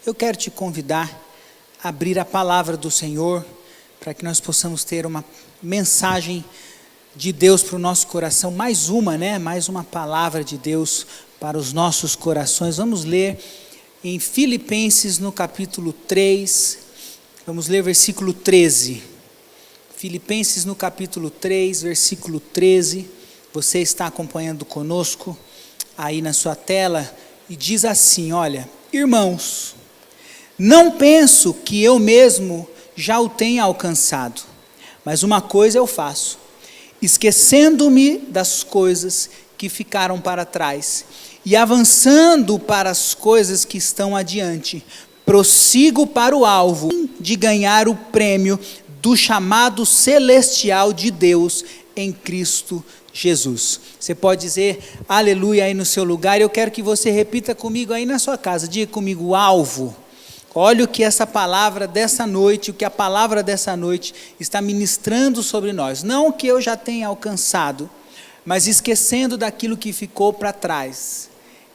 Eu quero te convidar a abrir a palavra do Senhor, para que nós possamos ter uma mensagem de Deus para o nosso coração, mais uma palavra de Deus para os nossos corações. Vamos ler em Filipenses no capítulo 3, vamos ler versículo 13. Filipenses no capítulo 3, versículo 13, você está acompanhando conosco aí na sua tela, e diz assim: olha, irmãos, não penso que eu mesmo já o tenha alcançado, mas uma coisa eu faço, esquecendo-me das coisas que ficaram para trás e avançando para as coisas que estão adiante, prossigo para o alvo de ganhar o prêmio do chamado celestial de Deus em Cristo Jesus. Você pode dizer aleluia aí no seu lugar. Eu quero que você repita comigo aí na sua casa. Diga comigo: o alvo. Olha o que essa palavra dessa noite, o que a palavra dessa noite está ministrando sobre nós. Não o que eu já tenha alcançado, mas esquecendo daquilo que ficou para trás.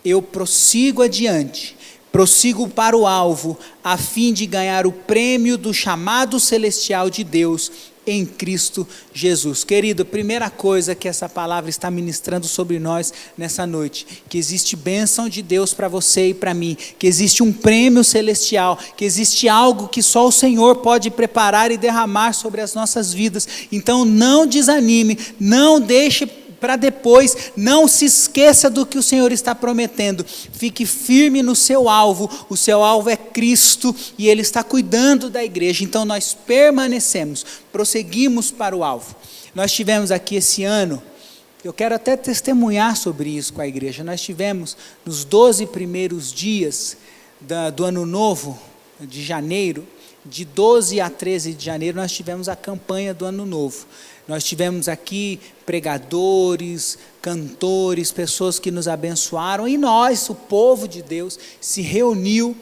Eu prossigo adiante, prossigo para o alvo, a fim de ganhar o prêmio do chamado celestial de Deus em Cristo Jesus. Querido, primeira coisa que essa palavra está ministrando sobre nós nessa noite, que existe bênção de Deus para você e para mim, que existe um prêmio celestial, que existe algo que só o Senhor pode preparar e derramar sobre as nossas vidas. Então não desanime, não deixe para depois, não se esqueça do que o Senhor está prometendo, fique firme no seu alvo. O seu alvo é Cristo e Ele está cuidando da igreja. Então nós permanecemos, prosseguimos para o alvo. Nós tivemos aqui esse ano, eu quero até testemunhar sobre isso com a igreja, nós tivemos nos 12 primeiros dias do ano novo, de janeiro, de 12 a 13 de janeiro, nós tivemos a campanha do ano novo. Nós tivemos aqui pregadores, cantores, pessoas que nos abençoaram, e nós, o povo de Deus, se reuniu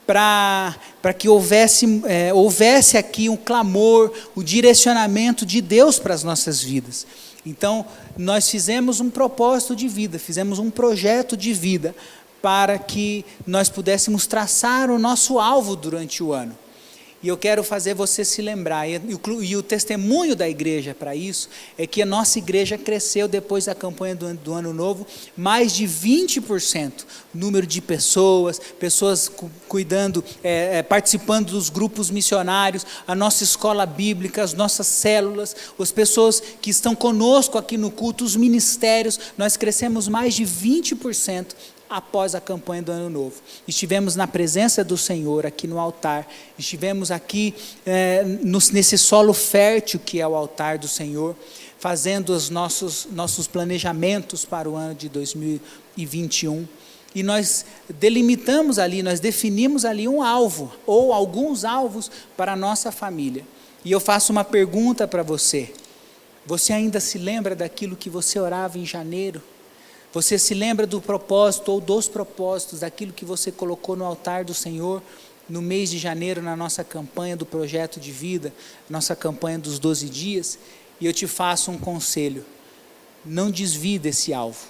para que houvesse aqui um clamor, o direcionamento de Deus para as nossas vidas. Então, nós fizemos um propósito de vida, fizemos um projeto de vida, para que nós pudéssemos traçar o nosso alvo durante o ano. E eu quero fazer você se lembrar, e o testemunho da igreja para isso, é que a nossa igreja cresceu depois da campanha do Ano Novo, mais de 20%, número de pessoas cuidando, participando dos grupos missionários, a nossa escola bíblica, as nossas células, as pessoas que estão conosco aqui no culto, os ministérios, nós crescemos mais de 20%, após a campanha do Ano Novo. Estivemos na presença do Senhor aqui no altar, estivemos aqui nesse solo fértil que é o altar do Senhor, fazendo os nossos planejamentos para o ano de 2021, e nós delimitamos ali, nós definimos ali um alvo, ou alguns alvos para a nossa família. E eu faço uma pergunta para você: você ainda se lembra daquilo que você orava em janeiro? Você se lembra do propósito ou dos propósitos, daquilo que você colocou no altar do Senhor no mês de janeiro, na nossa campanha do projeto de vida, nossa campanha dos 12 dias? E eu te faço um conselho: não desvie desse alvo.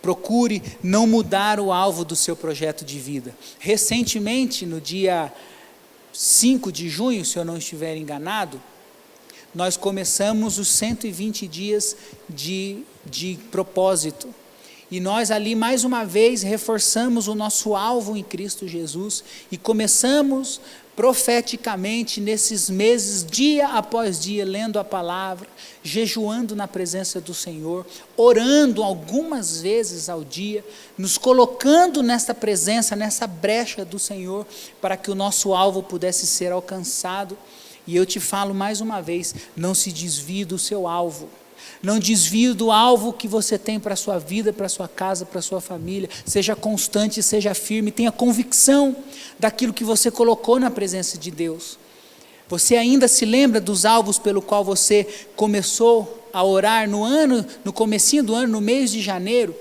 Procure não mudar o alvo do seu projeto de vida. Recentemente, no dia 5 de junho, se eu não estiver enganado, nós começamos os 120 dias de propósito. E nós ali, mais uma vez, reforçamos o nosso alvo em Cristo Jesus e começamos profeticamente nesses meses, dia após dia, lendo a palavra, jejuando na presença do Senhor, orando algumas vezes ao dia, nos colocando nessa presença, nessa brecha do Senhor, para que o nosso alvo pudesse ser alcançado. E eu te falo mais uma vez: não se desvie do seu alvo. Não desvie do alvo que você tem para a sua vida, para a sua casa, para a sua família. Seja constante, seja firme, tenha convicção daquilo que você colocou na presença de Deus. Você ainda se lembra dos alvos pelo qual você começou a orar no comecinho do ano, no mês de janeiro?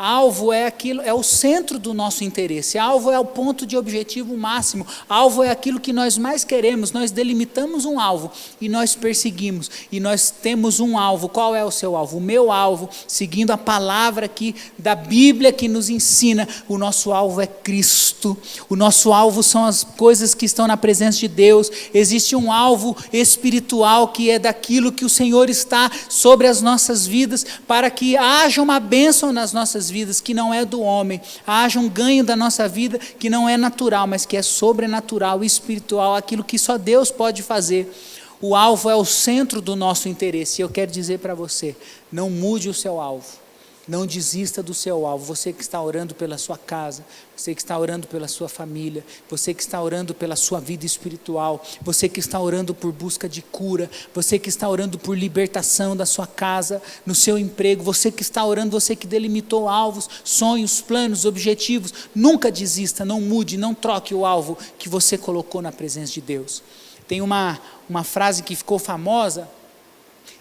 Alvo é aquilo, é o centro do nosso interesse. Alvo é o ponto de objetivo máximo. Alvo é aquilo que nós mais queremos. Nós delimitamos um alvo e nós perseguimos. E nós temos um alvo. Qual é o seu alvo? O meu alvo, seguindo a palavra aqui da Bíblia que nos ensina, o nosso alvo é Cristo. O nosso alvo são as coisas que estão na presença de Deus. Existe um alvo espiritual que é daquilo que o Senhor está sobre as nossas vidas, para que haja uma bênção nas nossas vidas que não é do homem, haja um ganho da nossa vida que não é natural, mas que é sobrenatural, espiritual, aquilo que só Deus pode fazer. O alvo é o centro do nosso interesse. E eu quero dizer para você, não mude o seu alvo. Não desista do seu alvo. Você que está orando pela sua casa, você que está orando pela sua família, você que está orando pela sua vida espiritual, você que está orando por busca de cura, você que está orando por libertação da sua casa, no seu emprego, você que está orando, você que delimitou alvos, sonhos, planos, objetivos, nunca desista, não mude, não troque o alvo que você colocou na presença de Deus. Tem uma frase que ficou famosa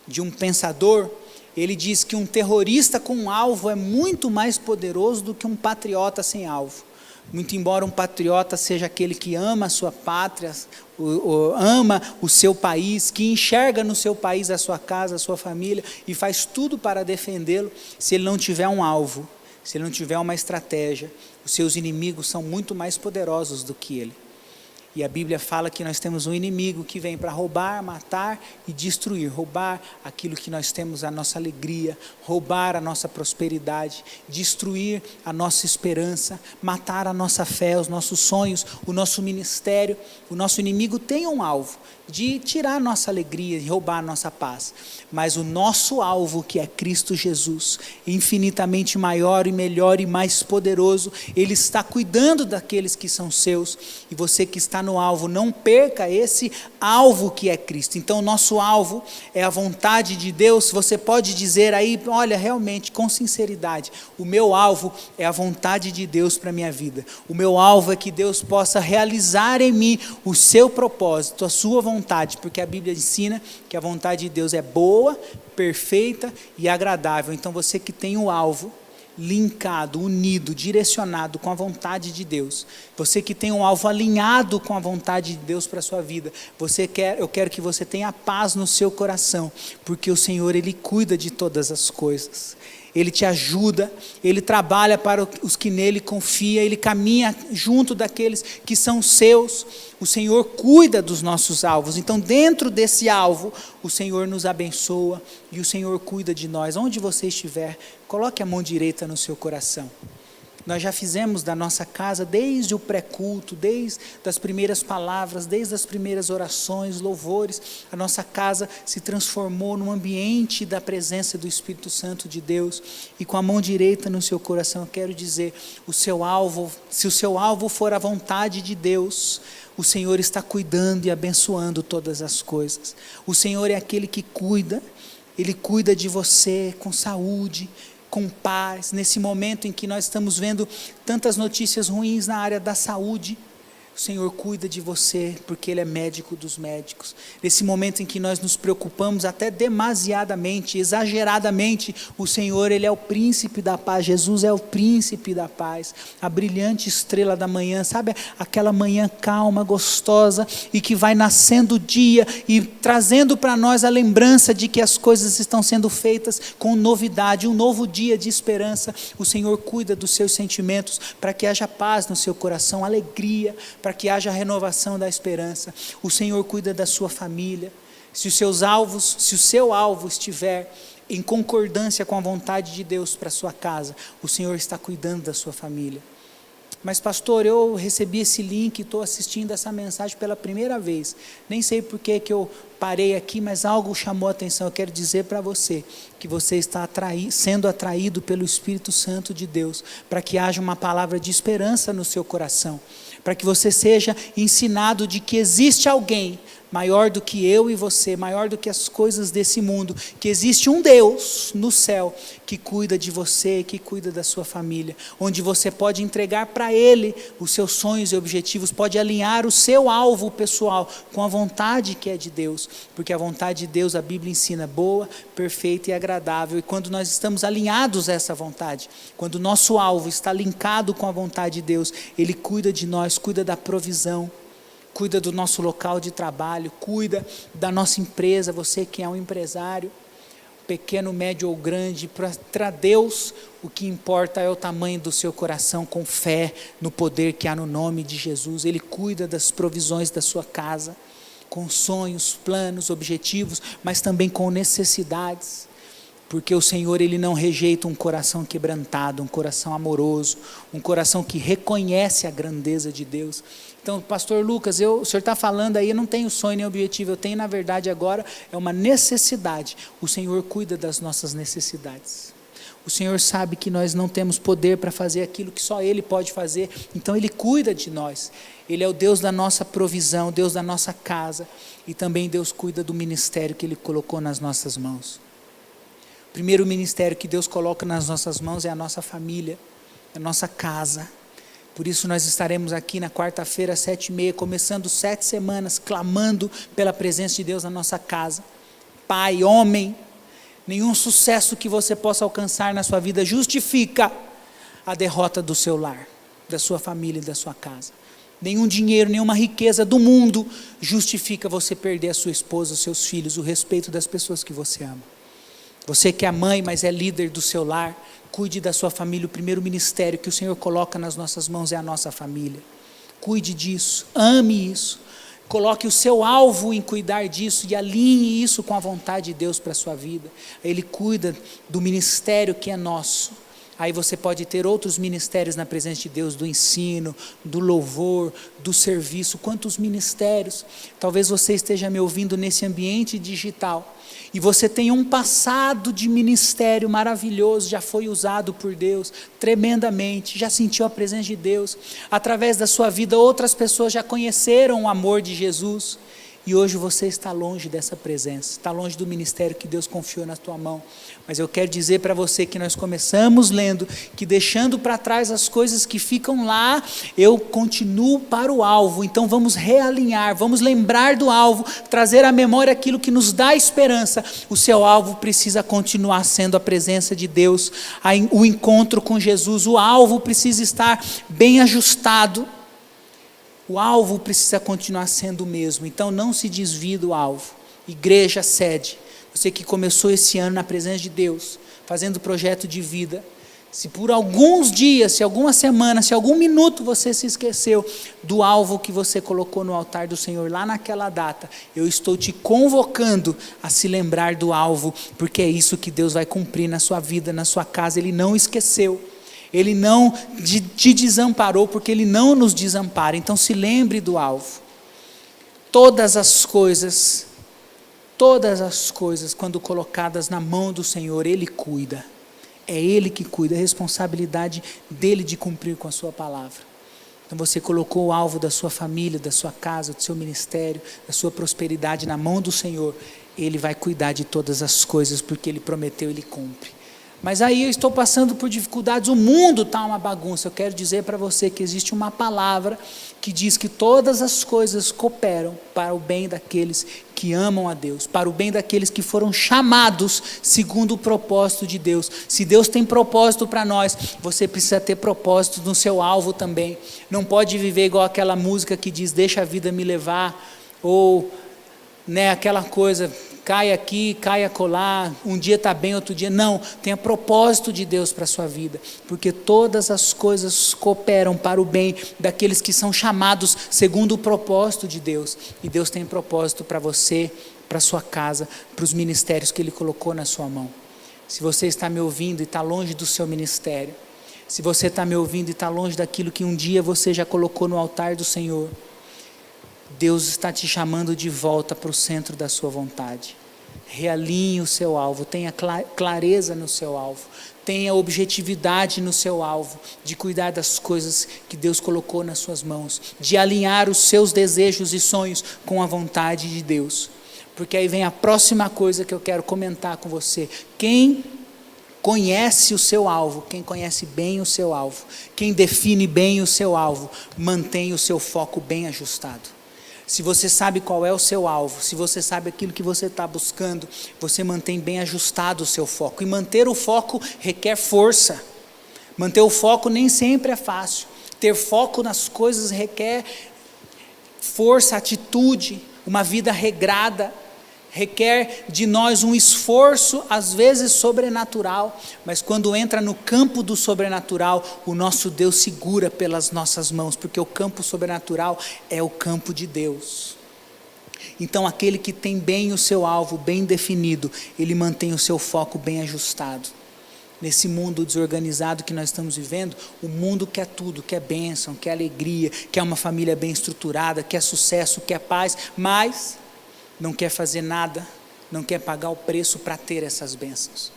de um pensador. Ele diz que um terrorista com um alvo é muito mais poderoso do que um patriota sem alvo. Muito embora um patriota seja aquele que ama a sua pátria, ama o seu país, que enxerga no seu país a sua casa, a sua família e faz tudo para defendê-lo, se ele não tiver um alvo, se ele não tiver uma estratégia, os seus inimigos são muito mais poderosos do que ele. E a Bíblia fala que nós temos um inimigo que vem para roubar, matar e destruir. Roubar aquilo que nós temos, a nossa alegria, roubar a nossa prosperidade, destruir a nossa esperança, matar a nossa fé, os nossos sonhos, o nosso ministério. O nosso inimigo tem um alvo de tirar a nossa alegria e roubar a nossa paz. Mas o nosso alvo, que é Cristo Jesus, infinitamente maior e melhor e mais poderoso, Ele está cuidando daqueles que são seus. E você que está no alvo, não perca esse alvo que é Cristo. Então o nosso alvo é a vontade de Deus. Você pode dizer aí, olha, realmente, com sinceridade, o meu alvo é a vontade de Deus para a minha vida. O meu alvo é que Deus possa realizar em mim o seu propósito, a sua vontade, porque a Bíblia ensina que a vontade de Deus é boa, perfeita e agradável. Então você que tem o alvo linkado, unido, direcionado com a vontade de Deus, você que tem um alvo alinhado com a vontade de Deus para a sua vida, eu quero que você tenha paz no seu coração, porque o Senhor, Ele cuida de todas as coisas. Ele te ajuda, Ele trabalha para os que nele confiam, Ele caminha junto daqueles que são seus. O Senhor cuida dos nossos alvos. Então, dentro desse alvo, o Senhor nos abençoa e o Senhor cuida de nós. Onde você estiver, coloque a mão direita no seu coração. Nós já fizemos da nossa casa, desde o pré-culto, desde as primeiras palavras, desde as primeiras orações, louvores, a nossa casa se transformou num ambiente da presença do Espírito Santo de Deus. E com a mão direita no seu coração, eu quero dizer, se o seu alvo for a vontade de Deus, o Senhor está cuidando e abençoando todas as coisas. O Senhor é aquele que cuida, Ele cuida de você com saúde, com paz, nesse momento em que nós estamos vendo tantas notícias ruins na área da saúde. O Senhor cuida de você, porque Ele é médico dos médicos. Nesse momento em que nós nos preocupamos até demasiadamente, exageradamente, o Senhor, Ele é o príncipe da paz. Jesus é o príncipe da paz, a brilhante estrela da manhã, sabe aquela manhã calma, gostosa, e que vai nascendo o dia e trazendo para nós a lembrança de que as coisas estão sendo feitas com novidade, um novo dia de esperança. O Senhor cuida dos seus sentimentos, para que haja paz no seu coração, alegria, para que haja renovação da esperança. O Senhor cuida da sua família. Se o seu alvo estiver em concordância com a vontade de Deus para a sua casa, o Senhor está cuidando da sua família. Mas pastor, eu recebi esse link e estou assistindo essa mensagem pela primeira vez. Nem sei por que eu parei aqui, mas algo chamou a atenção. Eu quero dizer para você que você está sendo atraído pelo Espírito Santo de Deus, para que haja uma palavra de esperança no seu coração, para que você seja ensinado de que existe alguém maior do que eu e você, maior do que as coisas desse mundo, que existe um Deus no céu que cuida de você, que cuida da sua família, onde você pode entregar para Ele os seus sonhos e objetivos, pode alinhar o seu alvo pessoal com a vontade que é de Deus, porque a vontade de Deus, a Bíblia ensina, boa, perfeita e agradável, e quando nós estamos alinhados a essa vontade, quando o nosso alvo está linkado com a vontade de Deus, Ele cuida de nós, cuida da provisão, cuida do nosso local de trabalho, cuida da nossa empresa, você que é um empresário, pequeno, médio ou grande, para Deus o que importa é o tamanho do seu coração, com fé no poder que há no nome de Jesus. Ele cuida das provisões da sua casa, com sonhos, planos, objetivos, mas também com necessidades, porque o Senhor, Ele não rejeita um coração quebrantado, um coração amoroso, um coração que reconhece a grandeza de Deus. Então, pastor Lucas, o senhor está falando aí, eu não tenho sonho nem objetivo, eu tenho na verdade agora, é uma necessidade. O Senhor cuida das nossas necessidades. O Senhor sabe que nós não temos poder para fazer aquilo que só Ele pode fazer, então Ele cuida de nós. Ele é o Deus da nossa provisão, Deus da nossa casa, e também Deus cuida do ministério que Ele colocou nas nossas mãos. O primeiro ministério que Deus coloca nas nossas mãos é a nossa família, a nossa casa. Por isso nós estaremos aqui na quarta-feira, 7h30, começando 7 semanas, clamando pela presença de Deus na nossa casa. Pai, homem, nenhum sucesso que você possa alcançar na sua vida justifica a derrota do seu lar, da sua família e da sua casa. Nenhum dinheiro, nenhuma riqueza do mundo justifica você perder a sua esposa, os seus filhos, o respeito das pessoas que você ama. Você que é mãe, mas é líder do seu lar, cuide da sua família. O primeiro ministério que o Senhor coloca nas nossas mãos é a nossa família. Cuide disso, ame isso. Coloque o seu alvo em cuidar disso e alinhe isso com a vontade de Deus para a sua vida. Ele cuida do ministério que é nosso. Aí você pode ter outros ministérios na presença de Deus, do ensino, do louvor, do serviço. Quantos ministérios? Talvez você esteja me ouvindo nesse ambiente digital e você tenha um passado de ministério maravilhoso, já foi usado por Deus tremendamente, já sentiu a presença de Deus. Através da sua vida outras pessoas já conheceram o amor de Jesus. E hoje você está longe dessa presença, está longe do ministério que Deus confiou na tua mão. Mas eu quero dizer para você que nós começamos lendo, que deixando para trás as coisas que ficam lá, eu continuo para o alvo. Então vamos realinhar, vamos lembrar do alvo, trazer à memória aquilo que nos dá esperança. O seu alvo precisa continuar sendo a presença de Deus, o encontro com Jesus. O alvo precisa estar bem ajustado. O alvo precisa continuar sendo o mesmo, então não se desvie do alvo. Igreja, sede, você que começou esse ano na presença de Deus, fazendo projeto de vida, se por alguns dias, se alguma semana, se algum minuto você se esqueceu do alvo que você colocou no altar do Senhor lá naquela data, eu estou te convocando a se lembrar do alvo, porque é isso que Deus vai cumprir na sua vida, na sua casa. Ele não esqueceu. Ele não te desamparou, porque Ele não nos desampara. Então se lembre do alvo. Todas as coisas, quando colocadas na mão do Senhor, Ele cuida. É Ele que cuida, é a responsabilidade dEle de cumprir com a sua palavra. Então você colocou o alvo da sua família, da sua casa, do seu ministério, da sua prosperidade na mão do Senhor. Ele vai cuidar de todas as coisas, porque Ele prometeu, Ele cumpre. Mas aí eu estou passando por dificuldades, o mundo está uma bagunça. Eu quero dizer para você que existe uma palavra que diz que todas as coisas cooperam para o bem daqueles que amam a Deus, para o bem daqueles que foram chamados segundo o propósito de Deus. Se Deus tem propósito para nós, você precisa ter propósito no seu alvo também. Não pode viver igual aquela música que diz, deixa a vida me levar, ou aquela coisa, cai aqui, cai acolá, um dia está bem, outro dia não. Tenha propósito de Deus para a sua vida, porque todas as coisas cooperam para o bem daqueles que são chamados segundo o propósito de Deus. E Deus tem propósito para você, para a sua casa, para os ministérios que Ele colocou na sua mão. Se você está me ouvindo e está longe do seu ministério, se você está me ouvindo e está longe daquilo que um dia você já colocou no altar do Senhor, Deus está te chamando de volta para o centro da sua vontade. realinhe o seu alvo, tenha clareza no seu alvo, tenha objetividade no seu alvo, de cuidar das coisas que Deus colocou nas suas mãos, de alinhar os seus desejos e sonhos com a vontade de Deus. Porque aí vem a próxima coisa que eu quero comentar com você. Quem conhece o seu alvo, quem conhece bem o seu alvo, quem define bem o seu alvo, mantém o seu foco bem ajustado. Se você sabe qual é o seu alvo, se você sabe aquilo que você está buscando, você mantém bem ajustado o seu foco. E manter o foco requer força. Manter o foco nem sempre é fácil. Ter foco nas coisas requer força, atitude, uma vida regrada. Requer de nós um esforço, às vezes sobrenatural, mas quando entra no campo do sobrenatural, o nosso Deus segura pelas nossas mãos, porque o campo sobrenatural é o campo de Deus. Então aquele que tem bem o seu alvo, bem definido, ele mantém o seu foco bem ajustado. Nesse mundo desorganizado que nós estamos vivendo, o mundo quer tudo, quer bênção, quer alegria, quer uma família bem estruturada, quer sucesso, quer paz, mas não quer fazer nada, não quer pagar o preço para ter essas bênçãos.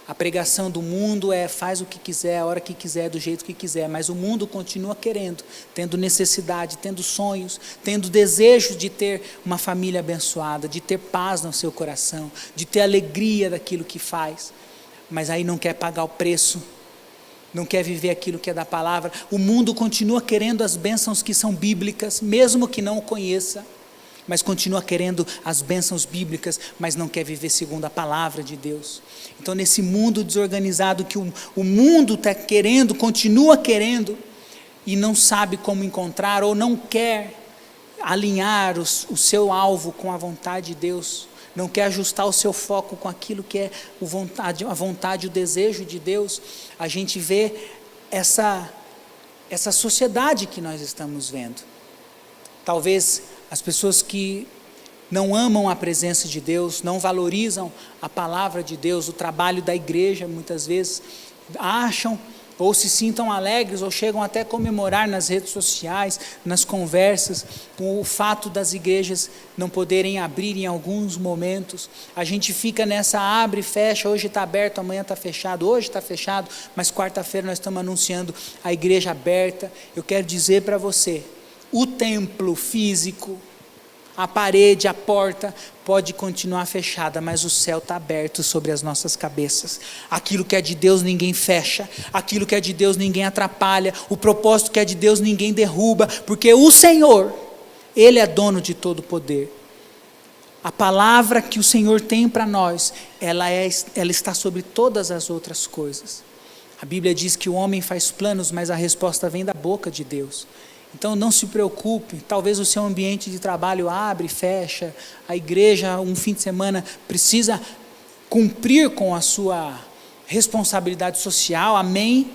A pregação do mundo é faz o que quiser, a hora que quiser, do jeito que quiser, mas o mundo continua querendo, tendo necessidade, tendo sonhos, tendo desejo de ter uma família abençoada, de ter paz no seu coração, de ter alegria daquilo que faz, mas aí não quer pagar o preço, não quer viver aquilo que é da palavra. O mundo continua querendo as bênçãos que são bíblicas, mesmo que não o conheça, mas continua querendo as bênçãos bíblicas, mas não quer viver segundo a palavra de Deus. Então nesse mundo desorganizado que o mundo está querendo, continua querendo, e não sabe como encontrar, ou não quer alinhar o seu alvo com a vontade de Deus, não quer ajustar o seu foco com aquilo que é a vontade, o desejo de Deus, a gente vê essa sociedade que nós estamos vendo. Talvez as pessoas que não amam a presença de Deus, não valorizam a palavra de Deus, o trabalho da igreja, muitas vezes, acham ou se sintam alegres ou chegam até a comemorar nas redes sociais, nas conversas, com o fato das igrejas não poderem abrir em alguns momentos. A gente fica nessa abre e fecha, hoje está aberto, amanhã está fechado, hoje está fechado, mas quarta-feira nós estamos anunciando a igreja aberta. Eu quero dizer para você, o templo físico, a parede, a porta, pode continuar fechada, mas o céu está aberto sobre as nossas cabeças. Aquilo que é de Deus ninguém fecha, aquilo que é de Deus ninguém atrapalha, o propósito que é de Deus ninguém derruba, porque o Senhor, Ele é dono de todo o poder. A palavra que o Senhor tem para nós, ela está sobre todas as outras coisas. A Bíblia diz que o homem faz planos, mas a resposta vem da boca de Deus. Então não se preocupe, talvez o seu ambiente de trabalho abre e fecha, a igreja um fim de semana precisa cumprir com a sua responsabilidade social, amém?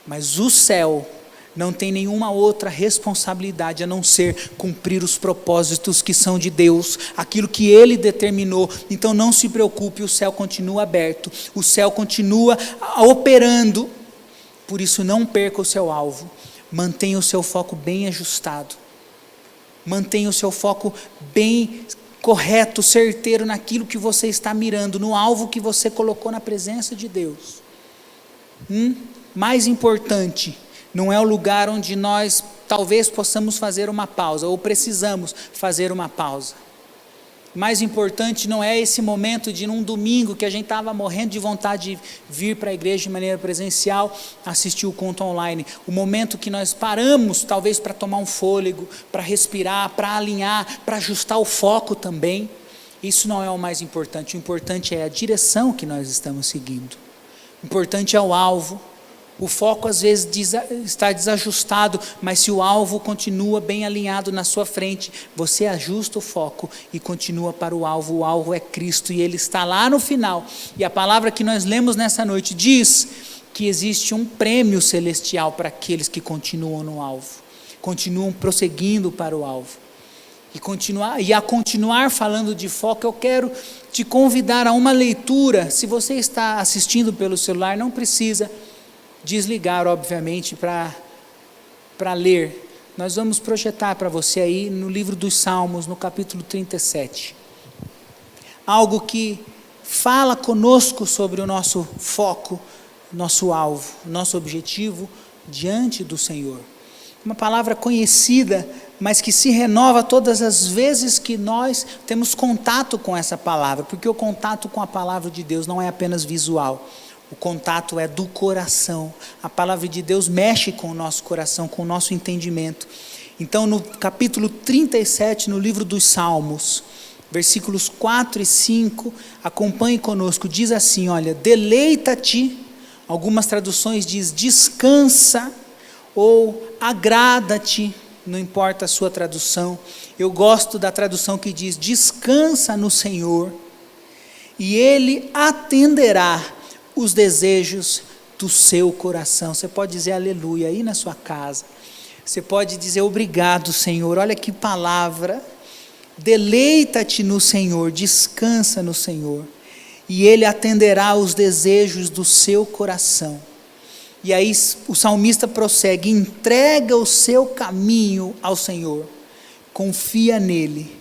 Mas o céu não tem nenhuma outra responsabilidade a não ser cumprir os propósitos que são de Deus, aquilo que Ele determinou. Então não se preocupe, o céu continua aberto, o céu continua operando, por isso não perca o seu alvo. Mantenha o seu foco bem ajustado, mantenha o seu foco bem correto, certeiro naquilo que você está mirando, no alvo que você colocou na presença de Deus. Mais importante, não é o lugar onde nós talvez possamos fazer uma pausa, ou precisamos fazer uma pausa. Mais importante não é esse momento de num domingo que a gente estava morrendo de vontade de vir para a igreja de maneira presencial, assistir o culto online. O momento que nós paramos, talvez para tomar um fôlego, para respirar, para alinhar, para ajustar o foco também. Isso não é o mais importante. O importante é a direção que nós estamos seguindo. O importante é o alvo. O foco às vezes está desajustado, mas se o alvo continua bem alinhado na sua frente, você ajusta o foco e continua para o alvo é Cristo e Ele está lá no final. E a palavra que nós lemos nessa noite diz que existe um prêmio celestial para aqueles que continuam no alvo, continuam prosseguindo para o alvo. E a continuar falando de foco, eu quero te convidar a uma leitura. Se você está assistindo pelo celular, não precisa desligar, obviamente, para ler. Nós vamos projetar para você aí no livro dos Salmos, no capítulo 37. algo que fala conosco sobre o nosso foco, nosso alvo, nosso objetivo diante do Senhor. Uma palavra conhecida, mas que se renova todas as vezes que nós temos contato com essa palavra, porque o contato com a palavra de Deus não é apenas visual, o contato é do coração. A palavra de Deus mexe com o nosso coração, com o nosso entendimento. Então, no capítulo 37, no livro dos Salmos, versículos 4 e 5, acompanhe conosco, diz assim, olha, deleita-te, algumas traduções diz descansa, ou agrada-te, não importa a sua tradução. Eu gosto da tradução que diz descansa no Senhor, e Ele atenderá os desejos do seu coração. Você pode dizer aleluia aí na sua casa, você pode dizer obrigado, Senhor. Olha que palavra, deleita-te no Senhor, descansa no Senhor, e Ele atenderá os desejos do seu coração. E aí o salmista prossegue, entrega o seu caminho ao Senhor, confia nele,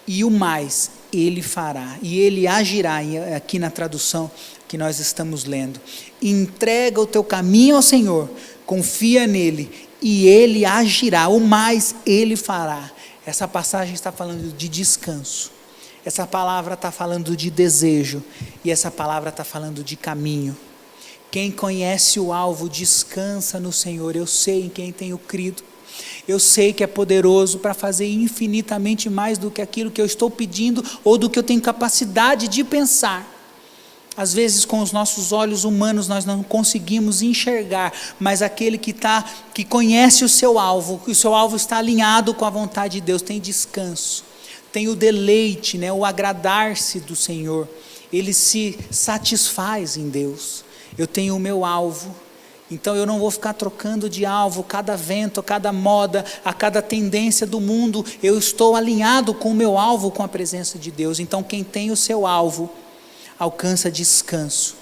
e o mais Ele fará, e Ele agirá, aqui na tradução que nós estamos lendo, entrega o teu caminho ao Senhor, confia nele, e Ele agirá, o mais Ele fará. Essa passagem está falando de descanso, essa palavra está falando de desejo, e essa palavra está falando de caminho. Quem conhece o alvo descansa no Senhor. Eu sei em quem tenho crido, eu sei que é poderoso para fazer infinitamente mais do que aquilo que eu estou pedindo, ou do que eu tenho capacidade de pensar. Às vezes com os nossos olhos humanos nós não conseguimos enxergar, mas aquele que conhece o seu alvo está alinhado com a vontade de Deus, tem descanso, tem o deleite, o agradar-se do Senhor, ele se satisfaz em Deus. Eu tenho o meu alvo, então eu não vou ficar trocando de alvo, cada vento, cada moda, a cada tendência do mundo, eu estou alinhado com o meu alvo, com a presença de Deus. Então quem tem o seu alvo, alcança descanso.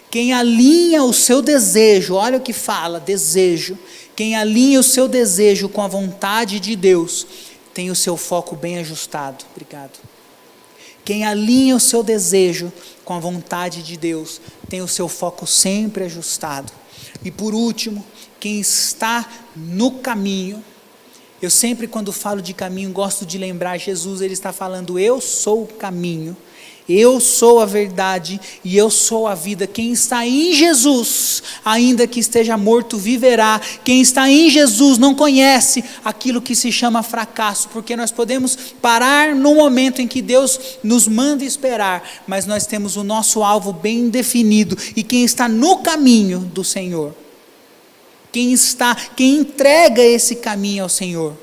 Quem alinha o seu desejo, olha o que fala, desejo, quem alinha o seu desejo com a vontade de Deus, tem o seu foco bem ajustado. Obrigado. Quem alinha o seu desejo com a vontade de Deus, tem o seu foco sempre ajustado. E por último, quem está no caminho, eu sempre quando falo de caminho, gosto de lembrar Jesus, ele está falando, eu sou o caminho, eu sou a verdade e eu sou a vida. Quem está em Jesus, ainda que esteja morto, viverá. Quem está em Jesus não conhece aquilo que se chama fracasso, porque nós podemos parar no momento em que Deus nos manda esperar, mas nós temos o nosso alvo bem definido, e quem está no caminho do Senhor, quem entrega esse caminho ao Senhor,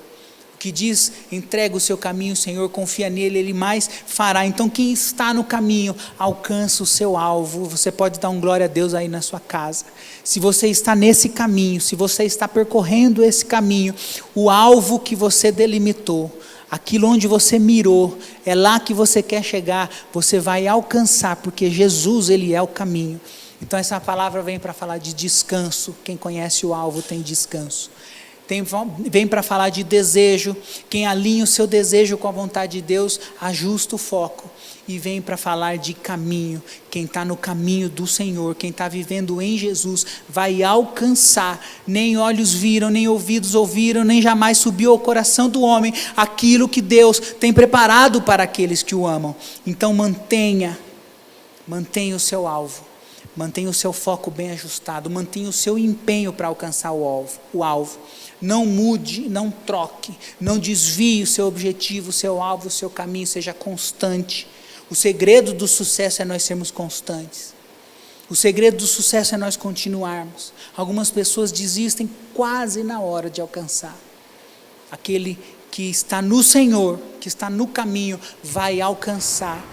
que diz, entrega o seu caminho, Senhor, confia nele, ele mais fará. Então quem está no caminho, alcança o seu alvo. Você pode dar um glória a Deus aí na sua casa, se você está nesse caminho, se você está percorrendo esse caminho, o alvo que você delimitou, aquilo onde você mirou, é lá que você quer chegar, você vai alcançar, porque Jesus, ele é o caminho. Então essa palavra vem para falar de descanso. Quem conhece o alvo tem descanso. Vem para falar de desejo. Quem alinha o seu desejo com a vontade de Deus, ajusta o foco. E vem para falar de caminho. Quem está no caminho do Senhor, quem está vivendo em Jesus, vai alcançar. Nem olhos viram, nem ouvidos ouviram, nem jamais subiu ao coração do homem aquilo que Deus tem preparado para aqueles que o amam. Então mantenha o seu alvo, mantenha o seu foco bem ajustado, mantenha o seu empenho para alcançar o alvo. Não mude, não troque, não desvie o seu objetivo, o seu alvo, o seu caminho, seja constante. O segredo do sucesso é nós sermos constantes. O segredo do sucesso é nós continuarmos. Algumas pessoas desistem quase na hora de alcançar. Aquele que está no Senhor, que está no caminho, vai alcançar.